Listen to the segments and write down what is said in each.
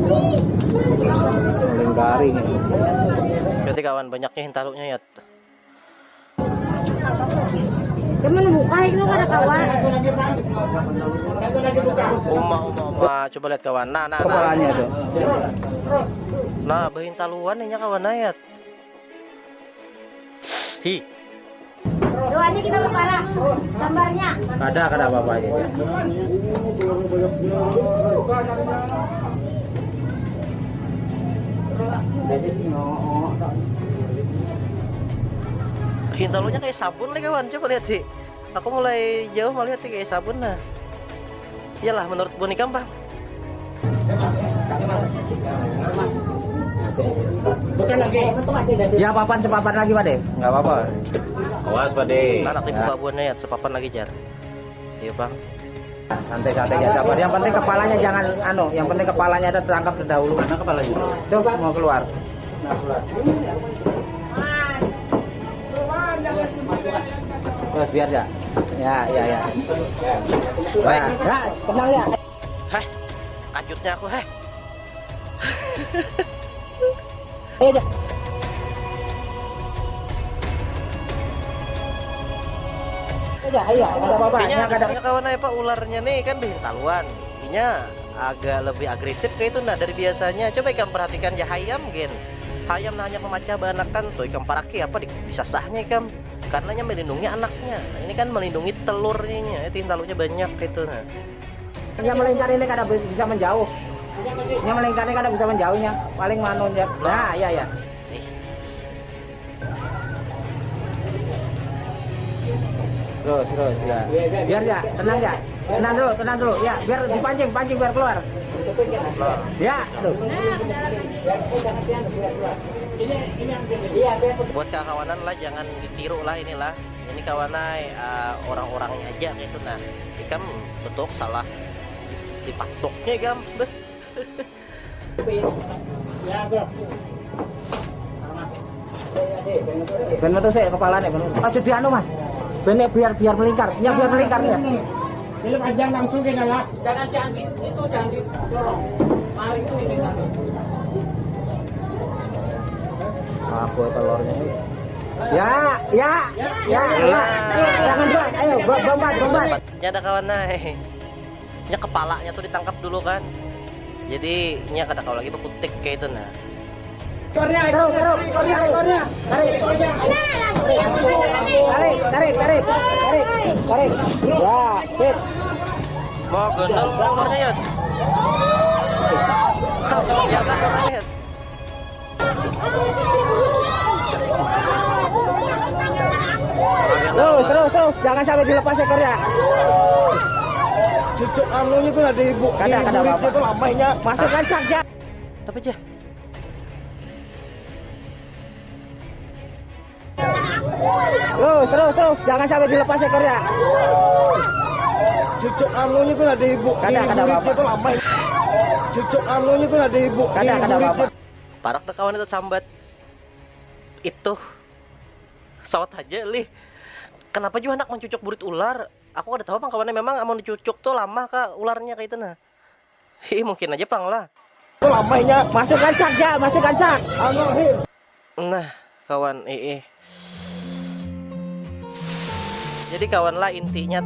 Paling garing ini. Berarti kawan banyaknya hintalunya ya. Cuman buka itu ada kawan. Uma, coba lihat kawan. Nah. Kepalanya tuh. Nah, behintaluan ini kawan ayat. Hi. Tuh ini kita kepala sambarnya. Kada apa-apa aja. Hintalunya kayak sabun nih kawan, coba lihat sih. Aku mulai jauh melihat kayak sabun nah. Iyalah menurut Boni Kam, Bang. Bukan lagi. Ya papan sepapan lagi Pak De. Enggak apa-apa. Awas Pak De. Anak ibu babonnya ya sepapan lagi jar. Iya Bang. Santai-santai aja sabar. Yang penting kepalanya jangan yang penting kepalanya ada tertangkap terdahulu. Mana kepalanya? Tuh mau keluar. Terus biar ya. Ya. Tenang ya. Heh, kajutnya aku heh. Iya. Iya, ada apa-apa. Ini kawan apa ularnya nih kan behintaluan. Ininya agak lebih agresif kayak itu nah dari biasanya. Coba ikan perhatikan ya hayam gen. Hayam hanya memecah banakan tuh ikan paraki apa bisa sahnya ikan karenanya melindungi anaknya. Nah, ini kan melindungi telurnya. Itu hintalunya banyak gitu nah. Yang melingkar ini kada bisa menjauh. Yang melingkar ini kada bisa menjauhnya. Paling manon ya. Nah, iya. Terus ya. Biar ya, tenang ya. Tenang dulu. Ya, biar dipancing biar keluar. Ya, aduh. Buat kawanan lah jangan ditiru lah inilah. Ini kawanai orang-orangnya aja gitu nah. Ikam betul salah dipatoknya ikam. Benar tuh saya kepalanya benar. Jadi Mas. Benar biar melingkar. Ya biar melingkar ya. Film aja langsung ke dalam. Jangan dicorong. Mari ke sini nanti. Aku telurnya ini. Ya. Jangan buat. Ayo, bombat. Ini ada kawanai. Ini kepalanya tuh ditangkap dulu kan. Jadi ini kada kau lagi bekutik kayak itu nah. Ekornya. Tarik. Ya, sip. Mau gendong nomornya ya. Ya kan orangnya. Terus. Jangan sampai dilepas ekornya. Cucuk anunya tuh ada ibu. Kada apa-apa. Itu lamanya. Masukkan saja. Tapi aja. Terus. Jangan sampai dilepas ekornya. Cucuk anunya tuh ada ibu. Kada apa-apa. Itu lamanya. Cucuk anunya tuh ada ibu. Kada apa-apa. Parak na kawan itu sambat. Itu sawat aja lih. Kenapa juga anak mencucuk burit ular? Aku ada tahu bang kawannya memang mau dicucuk tuh lama kah ularnya kayak itu nah. Mungkin aja pang lah. Itu lamanya. Masukkan sak. Nah kawan Jadi kawan lah intinya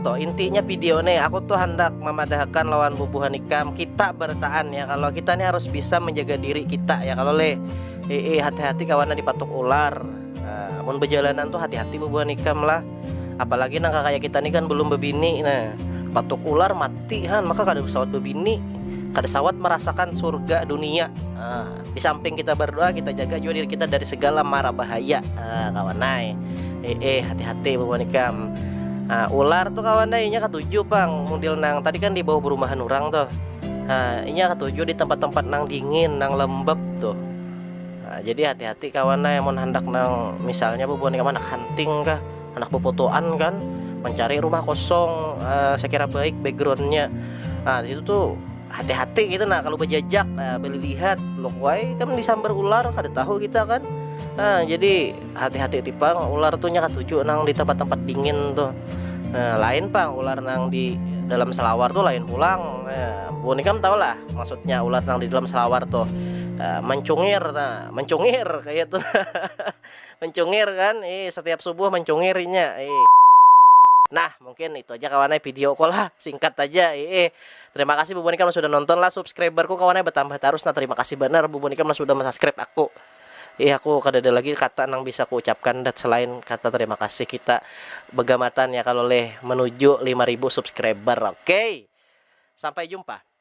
video nih aku tuh hendak memadahkan lawan bubuhan ikam kita bertahan ya kalau kita nih harus bisa menjaga diri kita ya kalau hati-hati kawannya dipatok ular. Namun berjalanan tuh hati-hati bubuhan ikam lah. Apalagi nangka kayak kita nih kan belum bebini nah patok ular mati maka kada sawat bebini kada sawat merasakan surga dunia. Di samping kita berdoa kita jaga juga diri kita dari segala mara bahaya kawanai. Hati-hati bubuhan ikam. Ular tuh kawanai nya ketujuh bang model nang tadi kan di bawah perumahan orang tuh. Ini ketujuh di tempat-tempat nang dingin nang lembab tuh. Jadi hati-hati kawanai mau hendak nang misalnya bubuhan ikam anak hunting kah anak pepotoan kan mencari rumah kosong saya kira baik backgroundnya. Di situ tuh hati-hati gitu nah kalau berjajak beli lihat loh why kan disambar ular kada tahu kita kan. Jadi hati-hati tipang ular tuh nya ketujuh nang di tempat-tempat dingin tuh. Lain pang ular nang di dalam selawar tuh lain pulang. Bu Nikam tau lah maksudnya ulat nang di dalam selawar tuh. Mencungir, nah, mencungir kayak tuh. Mencungir kan, setiap subuh mencungirinya. Nah, mungkin itu aja kawannya video call lah, singkat aja. Terima kasih Bu Nikam sudah nonton lah, subscriberku kawannya bertambah terus. Nah, terima kasih benar Bu Nikam sudah subscribe aku. Aku kada ada lagi kata yang bisa ku ucapkan dat selain kata terima kasih. Kita begamatan ya kalau menuju 5.000 subscriber. Oke. Sampai jumpa.